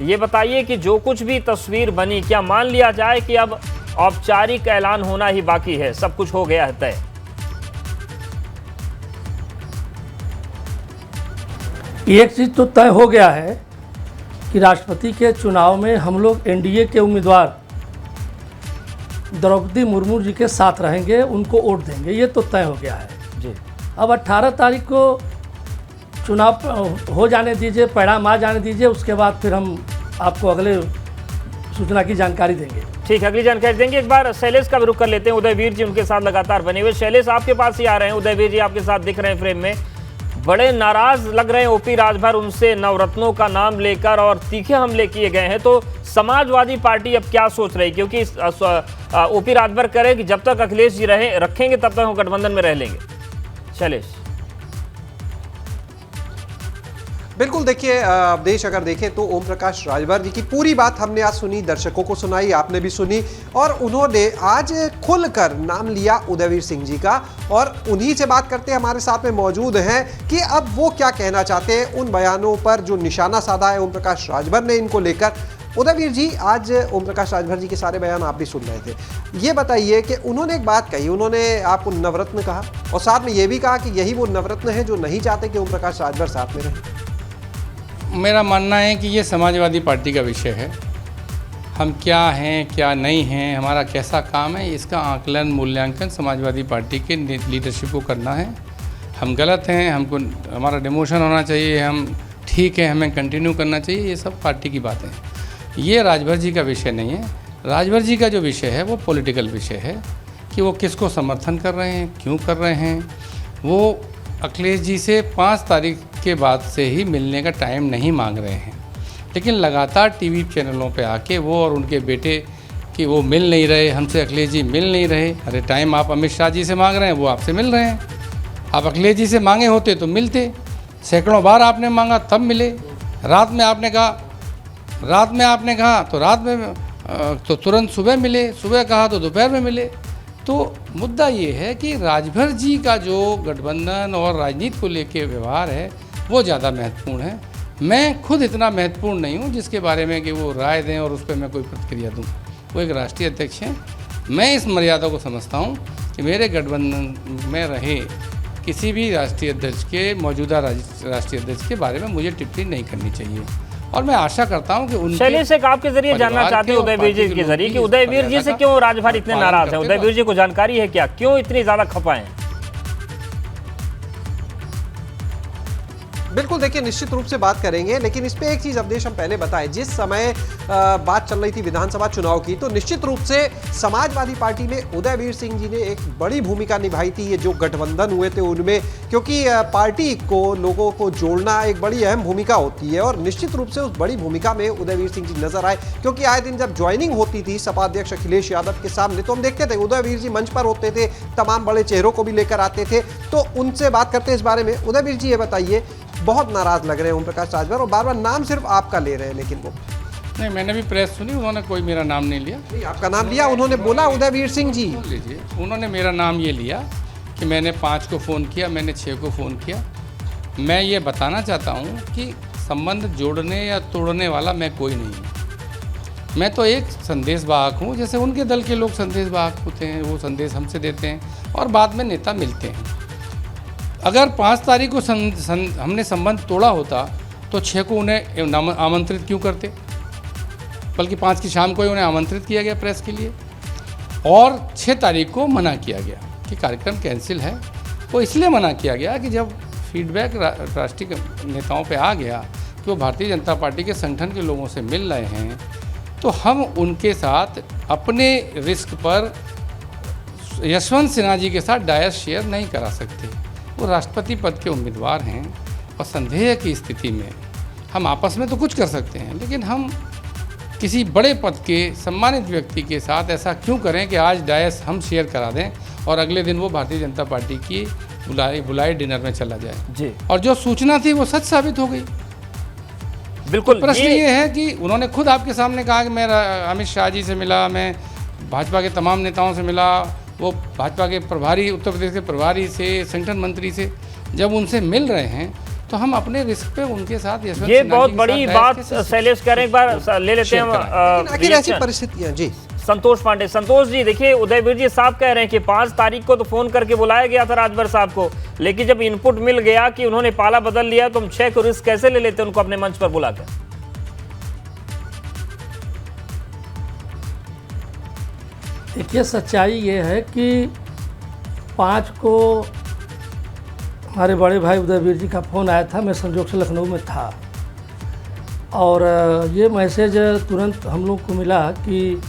ये बताइए कि जो कुछ भी तस्वीर बनी, क्या मान लिया जाए कि अब औपचारिक ऐलान होना ही बाकी है, सब कुछ हो गया है तय? एक चीज तो तय हो गया है कि राष्ट्रपति के चुनाव में हम लोग एनडीए के उम्मीदवार द्रौपदी मुर्मू जी के साथ रहेंगे, उनको वोट देंगे, ये तो तय हो गया है जी। अब 18 तारीख को चुनाव हो जाने दीजिए, परिणाम आ जाने दीजिए, उसके बाद फिर हम आपको अगले सूचना की जानकारी देंगे। ठीक है, अगली जानकारी देंगे। एक बार शैलेश का भी रुख कर लेते हैं। उदयवीर जी उनके साथ लगातार बने हुए। शैलेश, आपके पास ही आ रहे हैं। उदयवीर जी आपके साथ दिख रहे हैं फ्रेम में, बड़े नाराज लग रहे हैं ओपी राजभर उनसे नवरत्नों का नाम लेकर, और तीखे हमले किए गए हैं। तो समाजवादी पार्टी अब क्या सोच रही, क्योंकि ओपी राजभर करे कि जब तक अखिलेश जी रखेंगे तब तक हम गठबंधन में रह लेंगे। शैलेश। बिल्कुल, देखिए देश अगर देखें तो ओम प्रकाश राजभर जी की पूरी बात हमने आज सुनी, दर्शकों को सुनाई, आपने भी सुनी, और उन्होंने आज खुलकर नाम लिया उदयवीर सिंह जी का। और उन्हीं से बात करते हमारे साथ में मौजूद हैं कि अब वो क्या कहना चाहते हैं उन बयानों पर जो निशाना साधा है ओम प्रकाश राजभर ने इनको लेकर। उदयवीर जी, आज ओम प्रकाश राजभर जी के सारे बयान आप भी सुन रहे थे, ये बताइए कि उन्होंने एक बात कही, उन्होंने आपको नवरत्न कहा और साथ में ये भी कहा कि यही वो नवरत्न है जो नहीं चाहते कि ओम प्रकाश राजभर साथ में रहे। मेरा मानना है कि ये समाजवादी पार्टी का विषय है। हम क्या हैं, क्या नहीं हैं, हमारा कैसा काम है, इसका आकलन, मूल्यांकन समाजवादी पार्टी के लीडरशिप को करना है। हम गलत हैं, हमको हमारा डिमोशन होना चाहिए, हम ठीक है, हमें कंटिन्यू करना चाहिए, ये सब पार्टी की बातें हैं। ये राजभर जी का विषय नहीं है। राजभर जी का जो विषय है वो पॉलिटिकल विषय है कि वो किसको समर्थन कर रहे हैं, क्यों कर रहे हैं। वो अखिलेश जी से 5 तारीख के बाद से ही मिलने का टाइम नहीं मांग रहे हैं, लेकिन लगातार टीवी चैनलों पे आके वो और उनके बेटे कि वो मिल नहीं रहे हमसे, अखिलेश जी मिल नहीं रहे। अरे टाइम आप अमित शाह जी से मांग रहे हैं, वो आपसे मिल रहे हैं। आप अखिलेश जी से मांगे होते तो मिलते, सैकड़ों बार आपने मांगा तब मिले। रात में आपने कहा तो रात में तो तुरंत सुबह मिले, सुबह कहा तो दोपहर में मिले। तो मुद्दा ये है कि राजभर जी का जो गठबंधन और राजनीति को लेके व्यवहार है वो ज़्यादा महत्वपूर्ण है। मैं खुद इतना महत्वपूर्ण नहीं हूँ जिसके बारे में कि वो राय दें और उस पर मैं कोई प्रतिक्रिया दूँ। वो एक राष्ट्रीय अध्यक्ष हैं। मैं इस मर्यादा को समझता हूँ कि मेरे गठबंधन में रहे किसी भी राष्ट्रीय अध्यक्ष के, मौजूदा राष्ट्रीय अध्यक्ष के बारे में मुझे टिप्पणी नहीं करनी चाहिए। और मैं आशा करता हूं कि उनके शैलेश से आपके जरिए जानना चाहते हैं उदयवीर जी के जरिए कि उदयवीर जी से क्यों राजभर इतने नाराज हैं। उदयवीर जी को जानकारी है क्या, क्यों इतनी ज्यादा खपा हैं? बिल्कुल, देखिए निश्चित रूप से बात करेंगे, लेकिन इस पे एक चीज अवधेश हम पहले बताएं। जिस समय बात चल रही थी विधानसभा चुनाव की, तो निश्चित रूप से समाजवादी पार्टी में उदयवीर सिंह जी ने एक बड़ी भूमिका निभाई थी। ये जो गठबंधन हुए थे उनमें, क्योंकि पार्टी को, लोगों को जोड़ना एक बड़ी अहम भूमिका होती है, और निश्चित रूप से उस बड़ी भूमिका में उदयवीर सिंह जी नजर आए। क्योंकि आए दिन जब ज्वाइनिंग होती थी सपा अध्यक्ष अखिलेश यादव के सामने, तो हम देखते थे उदयवीर जी मंच पर होते थे, तमाम बड़े चेहरों को भी लेकर आते थे। तो उनसे बात करते हैं इस बारे में। उदयवीर जी, ये बताइए, बहुत नाराज लग रहे हैं ओम प्रकाश राजभर और बार बार नाम सिर्फ आपका ले रहे हैं, लेकिन वो नहीं, मैंने भी प्रेस सुनी, उन्होंने कोई मेरा नाम नहीं लिया। नहीं, आपका नाम लिया, उन्होंने बोला उदयवीर सिंह जी। लीजिए, उन्होंने मेरा नाम ये लिया कि मैंने 5 को फ़ोन किया, मैंने 6 को फ़ोन किया। मैं ये बताना चाहता हूँ कि संबंध जोड़ने या तोड़ने वाला मैं कोई नहीं हूँ। मैं तो एक संदेश वाहक हूँ, जैसे उनके दल के लोग संदेश वाहक होते हैं, वो संदेश हमसे देते हैं और बाद में नेता मिलते हैं। अगर 5 तारीख को हमने संबंध तोड़ा होता तो 6 को उन्हें आमंत्रित क्यों करते, बल्कि 5 की शाम को ही उन्हें आमंत्रित किया गया प्रेस के लिए, और 6 तारीख को मना किया गया कि कार्यक्रम कैंसिल है। वो इसलिए मना किया गया कि जब फीडबैक राष्ट्रीय नेताओं पे आ गया कि वो भारतीय जनता पार्टी के संगठन के लोगों से मिल रहे हैं, तो हम उनके साथ अपने रिस्क पर यशवंत सिन्हा जी के साथ डायस शेयर नहीं करा सकते। वो राष्ट्रपति पद के उम्मीदवार हैं और संदेह की स्थिति में हम आपस में तो कुछ कर सकते हैं, लेकिन हम किसी बड़े पद के सम्मानित व्यक्ति के साथ ऐसा क्यों करें कि आज डायस हम शेयर करा दें और अगले दिन वो भारतीय जनता पार्टी की बुलाए डिनर में चला जाए जी। और जो सूचना थी वो सच साबित हो गई। बिल्कुल। प्रश्न ये है कि उन्होंने खुद आपके सामने कहा कि मैं अमित शाह जी से मिला, मैं भाजपा के तमाम नेताओं से मिला, वो भाजपा के प्रभारी, उत्तर प्रदेश के प्रभारी से, संगठन मंत्री से, जब उनसे मिल रहे हैं तो हम अपने रिस्क पे उनके साथ यशवंत ये सिन्हा बहुत जी के बड़ी साथ बात बैठ के शैलेश कह रहे हैं, एक बार ले लेते हैं हम, लेकिन आखिर ऐसी reaction। परिस्थितियां जी संतोष पांडे, संतोष जी देखिए, उदयवीर जी साहब कह रहे हैं कि 5 तारीख को तो फोन करके बुलाया गया था राजभर साहब को, लेकिन जब इनपुट मिल गया कि उन्होंने पाला बदल लिया तो हम 6 को रिस्क कैसे ले लेते उनको अपने मंच पर बुलाकर। देखिए, सच्चाई ये है कि 5 को हमारे बड़े भाई उदयवीर जी का फ़ोन आया था। मैं संजोग से लखनऊ में था और ये मैसेज तुरंत हम लोग को मिला कि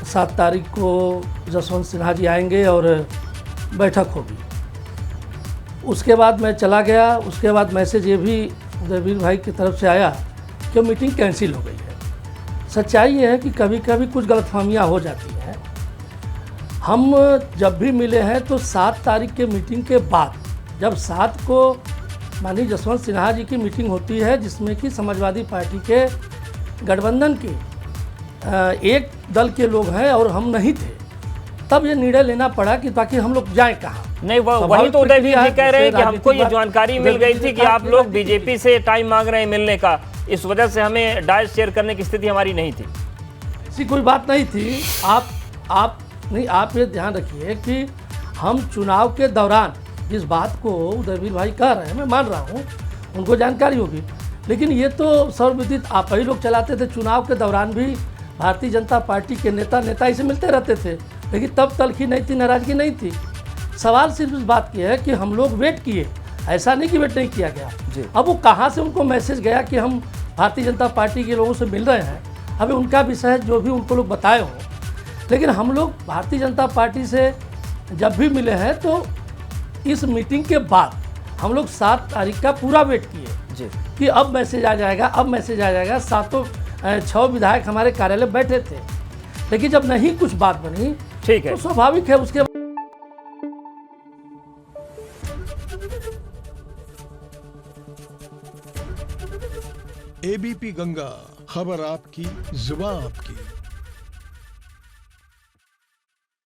7 तारीख को जसवंत सिन्हा जी आएंगे और बैठक होगी। उसके बाद मैं चला गया। उसके बाद मैसेज ये भी उदयवीर भाई की तरफ से आया कि मीटिंग कैंसिल हो गई है। सच्चाई ये है कि कभी कभी कुछ गलतफहमियाँ हो जाती हैं। हम जब भी मिले हैं तो 7 तारीख के मीटिंग के बाद, जब 7 को माननीय जसवंत सिन्हा जी की मीटिंग होती है जिसमें कि समाजवादी पार्टी के गठबंधन के एक दल के लोग हैं और हम नहीं थे, तब ये निर्णय लेना पड़ा कि ताकि हम लोग जाएं कहाँ। नहीं, वही तो उदयवीर जी कह रहे हैं कि हमको ये जानकारी मिल गई थी कि आप लोग बीजेपी से टाइम मांग रहे हैं मिलने का, इस वजह से हमें डायस शेयर करने की स्थिति हमारी नहीं थी। ऐसी कोई बात नहीं थी। आप ये ध्यान रखिए कि हम चुनाव के दौरान जिस बात को उदयवीर भाई कह रहे हैं, मैं मान रहा हूँ, उनको जानकारी होगी, लेकिन ये तो सर्वविदित आप ही लोग चलाते थे। चुनाव के दौरान भी भारतीय जनता पार्टी के नेता से मिलते रहते थे, लेकिन तब तलखी नहीं थी, नाराजगी नहीं थी। सवाल सिर्फ इस बात की है कि हम लोग वेट किए, ऐसा नहीं कि वेट नहीं किया गया। अब वो कहाँ से उनको मैसेज गया कि हम भारतीय जनता पार्टी के लोगों से मिल रहे हैं, अभी उनका विषय जो भी उनको लोग बताए हों, लेकिन हम लोग भारतीय जनता पार्टी से जब भी मिले हैं तो इस मीटिंग के बाद हम लोग 7 तारीख का पूरा वेट किए कि अब मैसेज आ जाएगा। 6 विधायक हमारे कार्यालय बैठे थे, लेकिन जब नहीं कुछ बात बनी, ठीक है, तो स्वाभाविक है उसके एबीपी गंगा, खबर आपकी, जुबान आपकी।